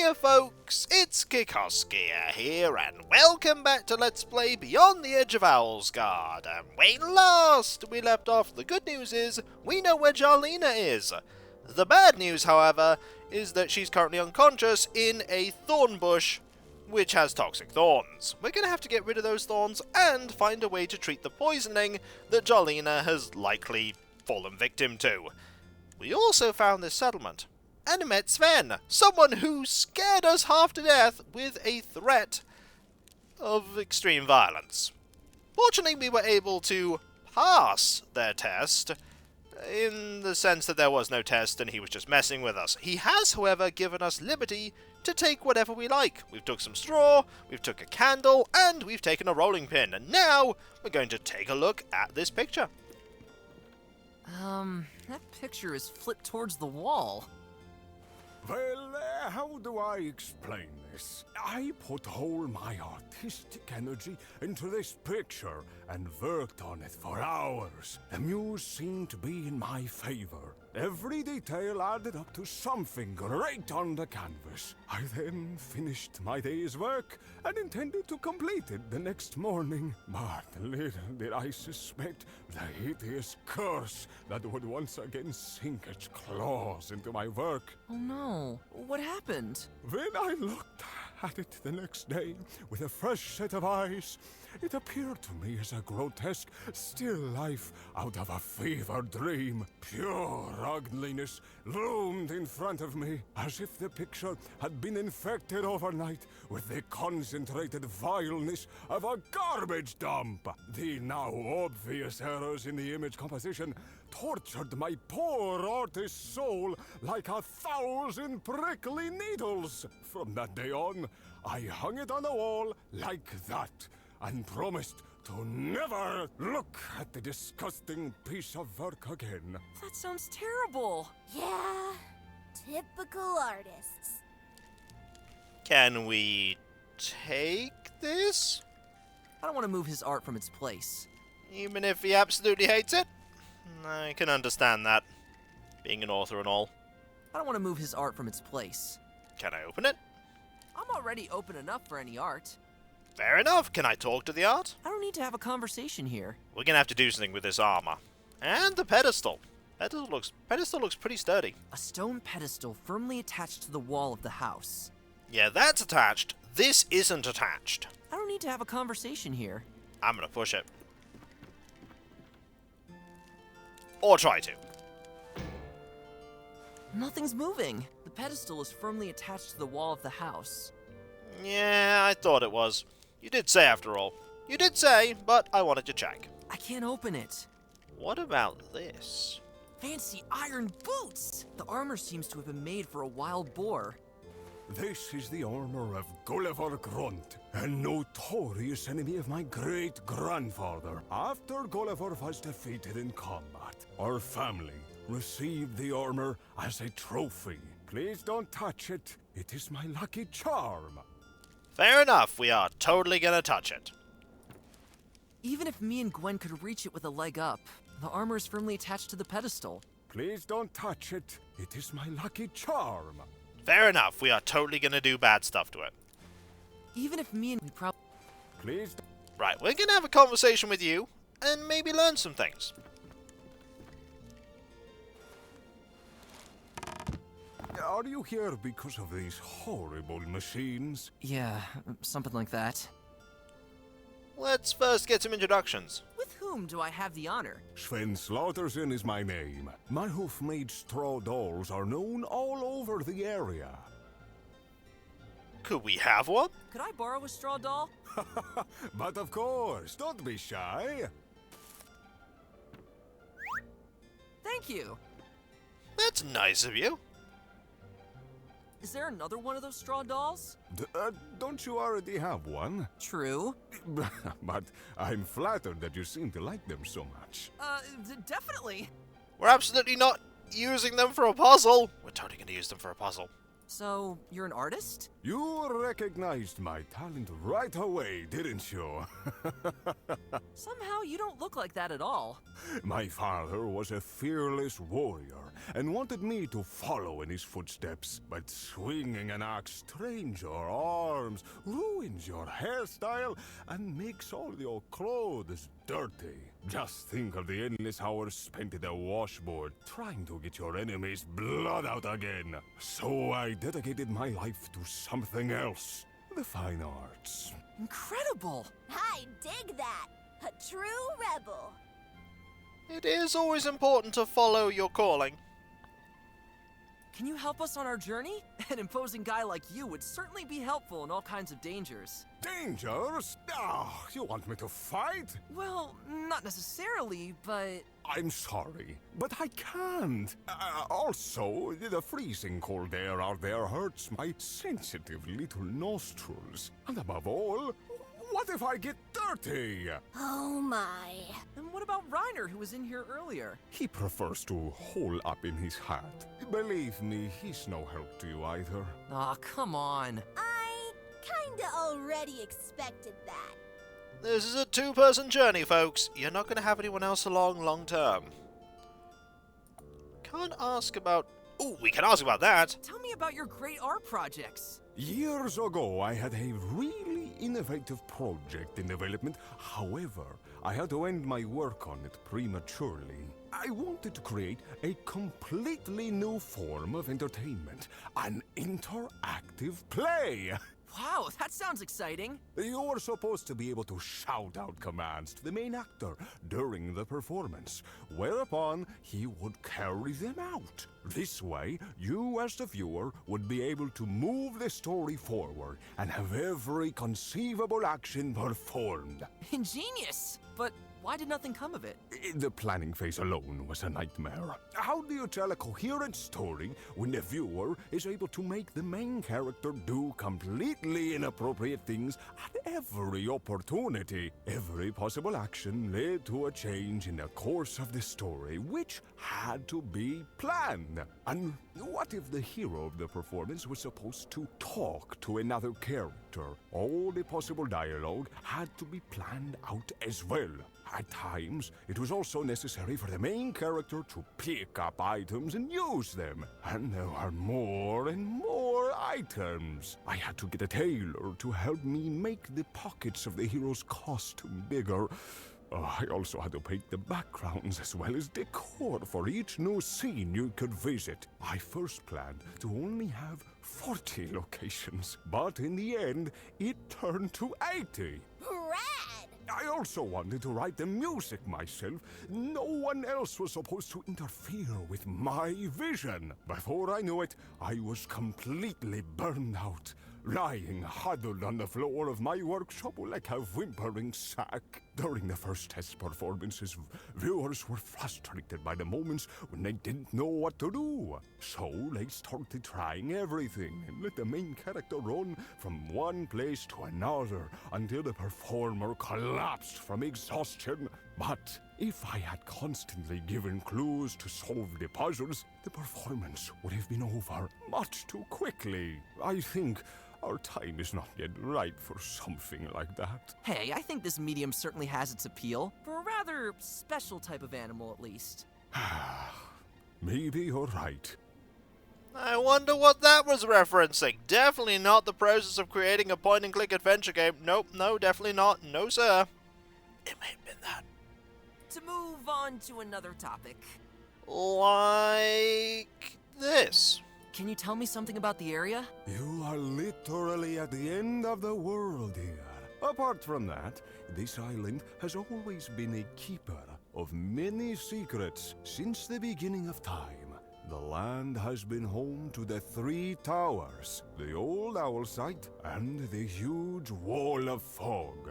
Hiya folks, it's Kikoskia here, and welcome back to Let's Play Beyond the Edge of Owlsgard. And when last we left off, the good news is, we know where Jarlina is. The bad news, however, is that she's currently unconscious in a thorn bush, which has toxic thorns. We're going to have to get rid of those thorns, and find a way to treat the poisoning that Jarlina has likely fallen victim to. We also found this settlement. And met Sven, someone who scared us half to death with a threat of extreme violence. Fortunately, we were able to pass their test, in the sense that there was no test and he was just messing with us. He has, however, given us liberty to take whatever we like. We've took some straw, we've took a candle, and we've taken a rolling pin. And now, we're going to take a look at this picture. That picture is flipped towards the wall. Well, how do I explain this? I put all my artistic energy into this picture and worked on it for hours. The muse seemed to be in my favor. Every detail added up to something great on the canvas. I then finished my day's work and intended to complete it the next morning. But little did I suspect the hideous curse that would once again sink its claws into my work. Oh no, what happened? When I looked at it the next day with a fresh set of eyes, it appeared to me as a grotesque still life out of a fever dream. Pure ugliness loomed in front of me, as if the picture had been infected overnight with the concentrated vileness of a garbage dump. The now obvious errors in the image composition tortured my poor artist's soul like 1,000 prickly needles. From that day on, I hung it on the wall like that, and promised to never look at the disgusting piece of work again. That sounds terrible. Yeah, typical artists. Can we take this? I don't want to move his art from its place. Even if he absolutely hates it? I can understand that, being an author and all. I don't want to move his art from its place. Can I open it? I'm already open enough for any art. Fair enough. Can I talk to the art? I don't need to have a conversation here. We're gonna have to do something with this armor. And the pedestal. Pedestal looks pretty sturdy. A stone pedestal firmly attached to the wall of the house. Yeah, that's attached. This isn't attached. I don't need to have a conversation here. I'm gonna push it. Or try to. Nothing's moving. The pedestal is firmly attached to the wall of the house. Yeah, I thought it was. You did say after all. You did say, but I wanted to check. I can't open it. What about this? Fancy iron boots! The armor seems to have been made for a wild boar. This is the armor of Gulliver Grunt, a notorious enemy of my great-grandfather. After Gulliver was defeated in combat, our family received the armor as a trophy. Please don't touch it. It is my lucky charm. Fair enough, we are totally gonna touch it. Even if me and Gwen could reach it with a leg up, the armor is firmly attached to the pedestal. Please don't touch it. It is my lucky charm. Fair enough, we are totally gonna do bad stuff to it. Even if me and we probably... Please. Right, we're gonna have a conversation with you, and maybe learn some things. Are you here because of these horrible machines? Yeah, something like that. Let's first get some introductions. With whom do I have the honor? Sven Slaughterson is my name. My hoof-made straw dolls are known all over the area. Could we have one? Could I borrow a straw doll? But of course, don't be shy. Thank you. That's nice of you. Is there another one of those straw dolls? Don't you already have one? True. But I'm flattered that you seem to like them so much. Definitely. We're absolutely not using them for a puzzle. We're totally gonna use them for a puzzle. So, you're an artist? You recognized my talent right away, didn't you? Somehow you don't look like that at all. My father was a fearless warrior and wanted me to follow in his footsteps. But swinging an axe strains your arms, ruins your hairstyle, and makes all your clothes dirty. Just think of the endless hours spent at the washboard trying to get your enemy's blood out again. So I dedicated my life to something else. The fine arts. Incredible! I dig that. A true rebel. It is always important to follow your calling. Can you help us on our journey? An imposing guy like you would certainly be helpful in all kinds of dangers. Dangers? Ah, you want me to fight? Well, not necessarily, but... I'm sorry, but I can't. Also, the freezing cold air out there hurts my sensitive little nostrils. And above all, what if I get dirty? Oh my. And what about Reiner, who was in here earlier? He prefers to hole up in his hat. Believe me, he's no help to you either. Aw, come on. I kinda already expected that. This is a two-person journey, folks. You're not going to have anyone else along long term. Can't ask about... Ooh, we can ask about that. Tell me about your great art projects. Years ago, I had a really innovative project in development. However, I had to end my work on it prematurely. I wanted to create a completely new form of entertainment, an interactive play. Wow, that sounds exciting. You were supposed to be able to shout out commands to the main actor during the performance, whereupon he would carry them out. This way, you as the viewer would be able to move the story forward and have every conceivable action performed. Ingenious! But why did nothing come of it? The planning phase alone was a nightmare. How do you tell a coherent story when the viewer is able to make the main character do completely inappropriate things at every opportunity? Every possible action led to a change in the course of the story, which had to be planned. And what if the hero of the performance was supposed to talk to another character? All the possible dialogue had to be planned out as well. At times, it was also necessary for the main character to pick up items and use them. And there were more and more items. I had to get a tailor to help me make the pockets of the hero's costume bigger. I also had to paint the backgrounds as well as decor for each new scene you could visit. I first planned to only have 40 locations, but in the end, it turned to 80. Rad! I also wanted to write the music myself. No one else was supposed to interfere with my vision. Before I knew it, I was completely burned out, lying huddled on the floor of my workshop like a whimpering sack. During the first test performances, viewers were frustrated by the moments when they didn't know what to do. So they started trying everything and let the main character run from one place to another until the performer collapsed from exhaustion. But if I had constantly given clues to solve the puzzles, the performance would have been over much too quickly. I think our time is not yet right for something like that. Hey, I think this medium certainly has its appeal. For a rather special type of animal, at least. Maybe you're right. I wonder what that was referencing. Definitely not the process of creating a point-and-click adventure game. Nope, no, definitely not. No, sir. It may have been that. To move on to another topic. Like this. Can you tell me something about the area? You are literally at the end of the world here. Apart from that, this island has always been a keeper of many secrets since the beginning of time. The land has been home to the 3 towers, the old Owlsgard, and the huge wall of fog.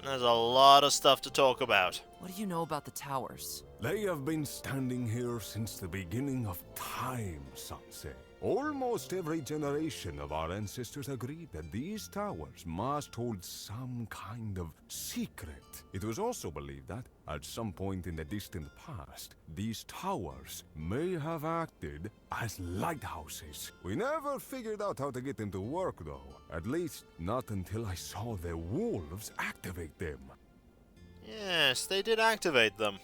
There's a lot of stuff to talk about. What do you know about the towers? They have been standing here since the beginning of time, some say. Almost every generation of our ancestors agreed that these towers must hold some kind of secret. It was also believed that, at some point in the distant past, these towers may have acted as lighthouses. We never figured out how to get them to work, though. At least, not until I saw the wolves activate them. Yes, they did activate them.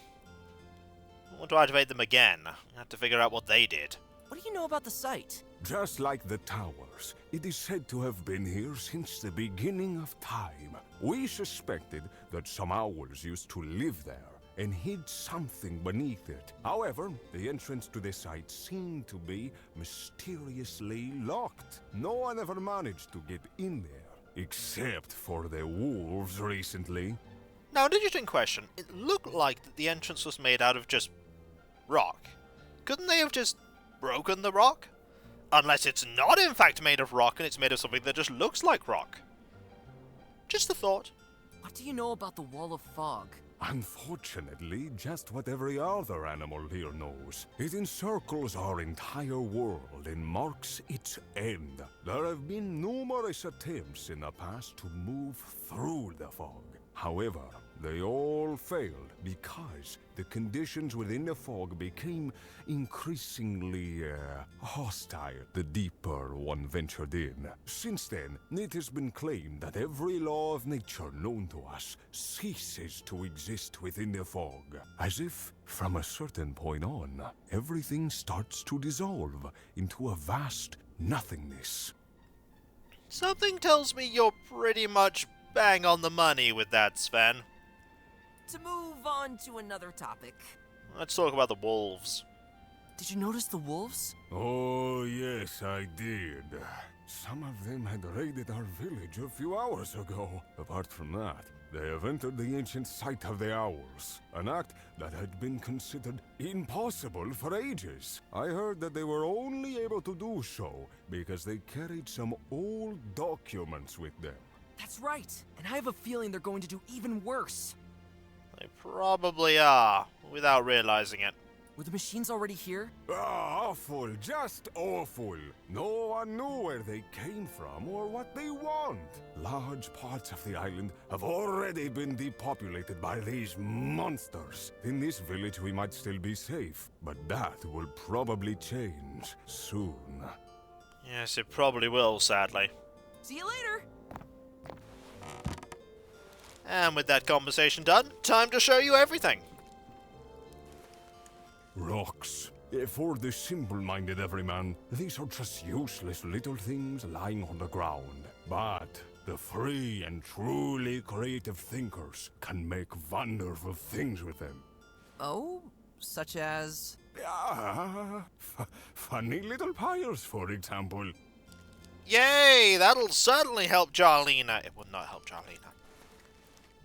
I want to activate them again. I have to figure out what they did. What do you know about the site? Just like the towers, it is said to have been here since the beginning of time. We suspected that some owls used to live there and hid something beneath it. However, the entrance to the site seemed to be mysteriously locked. No one ever managed to get in there, except for the wolves recently. Now, an interesting question. It looked like that the entrance was made out of just rock. Couldn't they have just broken the rock? Unless it's not in fact made of rock and it's made of something that just looks like rock. Just a thought. What do you know about the Wall of Fog? Unfortunately, just what every other animal here knows. It encircles our entire world and marks its end. There have been numerous attempts in the past to move through the fog. However, they all failed because the conditions within the fog became increasingly hostile the deeper one ventured in. Since then, it has been claimed that every law of nature known to us ceases to exist within the fog. As if, from a certain point on, everything starts to dissolve into a vast nothingness. Something tells me you're pretty much bang on the money with that, Sven. To move on to another topic. Let's talk about the wolves. Did you notice the wolves? Oh, yes, I did. Some of them had raided our village a few hours ago. Apart from that, they have entered the ancient site of the owls, an act that had been considered impossible for ages. I heard that they were only able to do so because they carried some old documents with them. That's right, and I have a feeling they're going to do even worse. They probably are, without realizing it. Were the machines already here? Awful, just awful. No one knew where they came from or what they want. Large parts of the island have already been depopulated by these monsters. In this village we might still be safe, but that will probably change soon. Yes, it probably will, sadly. See you later! And with that conversation done, time to show you everything. Rocks. For the simple-minded everyman, these are just useless little things lying on the ground. But the free and truly creative thinkers can make wonderful things with them. Oh? Such as? Funny little piles, for example. Yay! That'll certainly help Jarlina. It would not help Jarlina.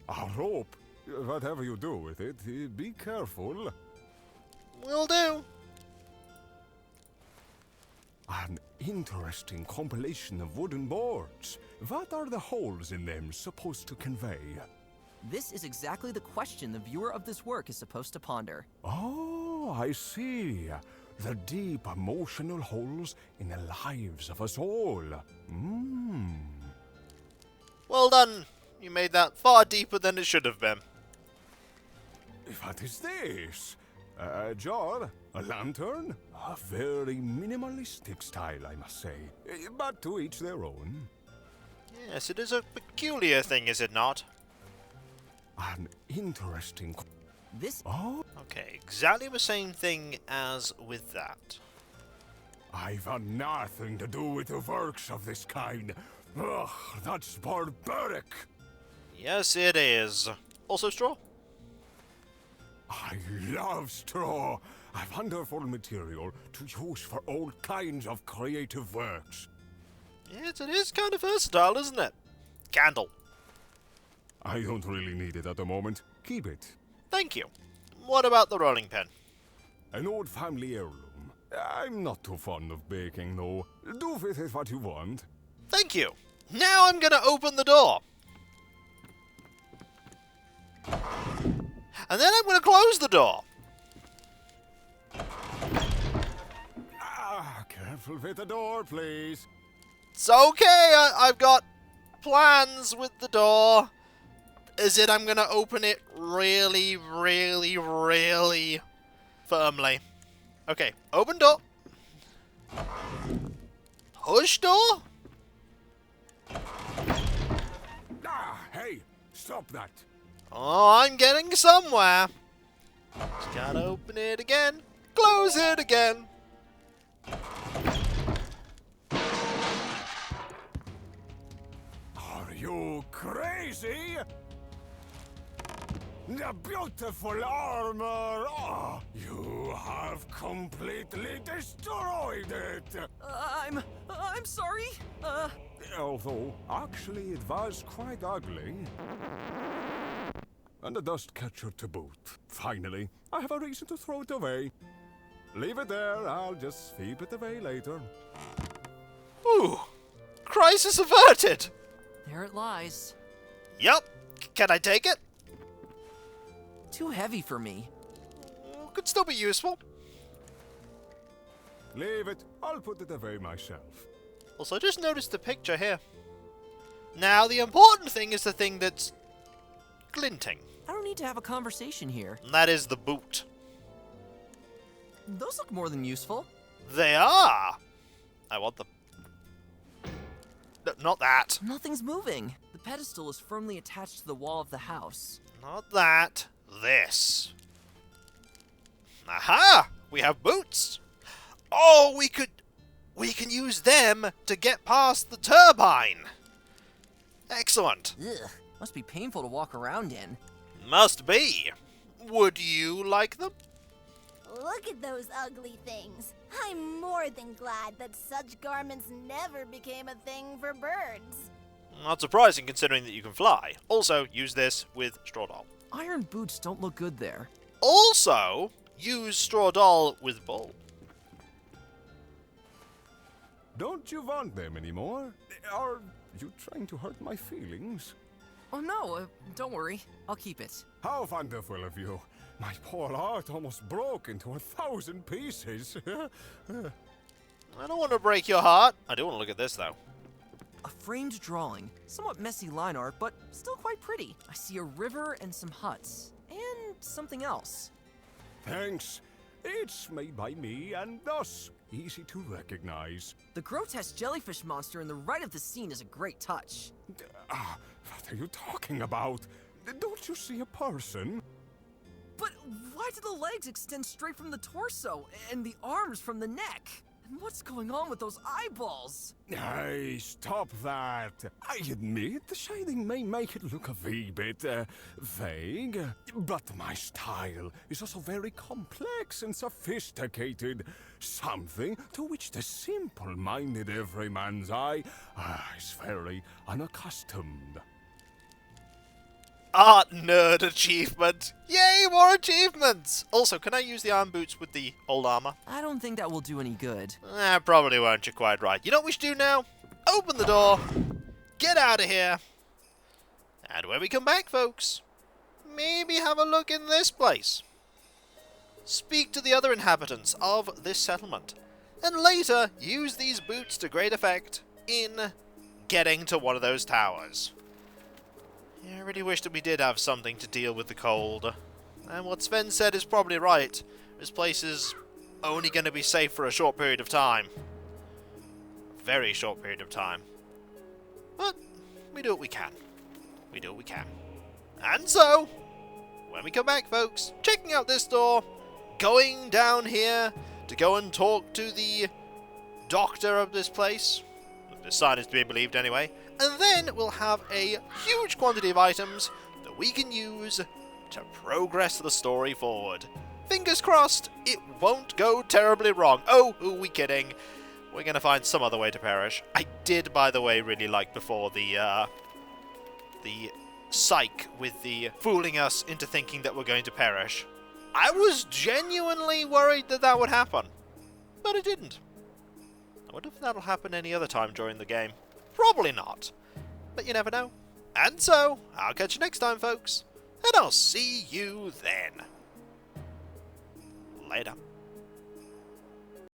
A rope. Whatever you do with it, be careful. Will do. An interesting compilation of wooden boards. What are the holes in them supposed to convey? This is exactly the question the viewer of this work is supposed to ponder. Oh, I see. The deep emotional holes in the lives of us all. Well done. You made that far deeper than it should have been. What is this? A jar? A lantern? A very minimalistic style, I must say. But to each their own. Yes, it is a peculiar thing, is it not? An interesting... This? Oh? Okay, exactly the same thing as with that. I've had nothing to do with the works of this kind. Ugh, that's barbaric. Yes, it is. Also straw? I love straw. A wonderful material to use for all kinds of creative works. Yes, it is kind of versatile, isn't it? Candle. I don't really need it at the moment. Keep it. Thank you. What about the rolling pin? An old family heirloom. I'm not too fond of baking, though. Do with it what you want. Thank you. Now I'm gonna open the door. And then I'm gonna close the door. Okay. Careful with the door, please. It's okay, I've got plans with the door. Is it I'm gonna open it really, really, really firmly. Okay, open door. Push door? Ah, hey, stop that. Oh, I'm getting somewhere. Just gotta open it again. Close it again. Are you crazy? The beautiful armor! Oh, you have completely destroyed it! I'm sorry. Although, actually, it was quite ugly. And a dust catcher to boot. Finally, I have a reason to throw it away. Leave it there, I'll just sweep it away later. Ooh, crisis averted. There it lies. Yup, can I take it? Too heavy for me. Could still be useful. Leave it, I'll put it away myself. Also, just noticed the picture here. Now, the important thing is the thing that's glinting. I don't need to have a conversation here. And that is the boot. Those look more than useful. They are! I want them. No, not that. Nothing's moving. The pedestal is firmly attached to the wall of the house. Not that. This. Aha! We have boots. Oh, we can use them to get past the turbine. Excellent. Ugh, must be painful to walk around in. Must be. Would you like them? Look at those ugly things. I'm more than glad that such garments never became a thing for birds. Not surprising considering that you can fly. Also, use this with Straw Doll. Iron boots don't look good there. Also, use Straw Doll with Bull. Don't you want them anymore? Are you trying to hurt my feelings? Oh no, don't worry. I'll keep it. How wonderful of you. My poor heart almost broke into 1,000 pieces. I don't want to break your heart. I do want to look at this, though. A framed drawing. Somewhat messy line art, but still quite pretty. I see a river and some huts. And something else. Thanks. It's made by me and thus easy to recognize. The grotesque jellyfish monster in the right of the scene is a great touch. What are you talking about? Don't you see a person? But why do the legs extend straight from the torso and the arms from the neck? And what's going on with those eyeballs? Hey, stop that. I admit the shading may make it look a wee bit vague, but my style is also very complex and sophisticated. Something to which the simple-minded everyman's eye is very unaccustomed. Art nerd achievement! Yay, more achievements! Also, can I use the arm boots with the old armor? I don't think that will do any good. Probably won't, you're quite right. You know what we should do now? Open the door, get out of here, and when we come back, folks, maybe have a look in this place. Speak to the other inhabitants of this settlement, and later use these boots to great effect in getting to one of those towers. I really wish that we did have something to deal with the cold. And what Sven said is probably right. This place is only going to be safe for a short period of time. Very short period of time. But we do what we can. We do what we can. And so, when we come back, folks, checking out this door, going down here to go and talk to the doctor of this place. The sign is to be believed anyway. And then we'll have a huge quantity of items that we can use to progress the story forward. Fingers crossed, it won't go terribly wrong. Oh, who are we kidding? We're going to find some other way to perish. I did, by the way, really like before the psych with the fooling us into thinking that we're going to perish. I was genuinely worried that that would happen, but it didn't. I wonder if that'll happen any other time during the game. Probably not, but you never know. And so, I'll catch you next time, folks, and I'll see you then. Later.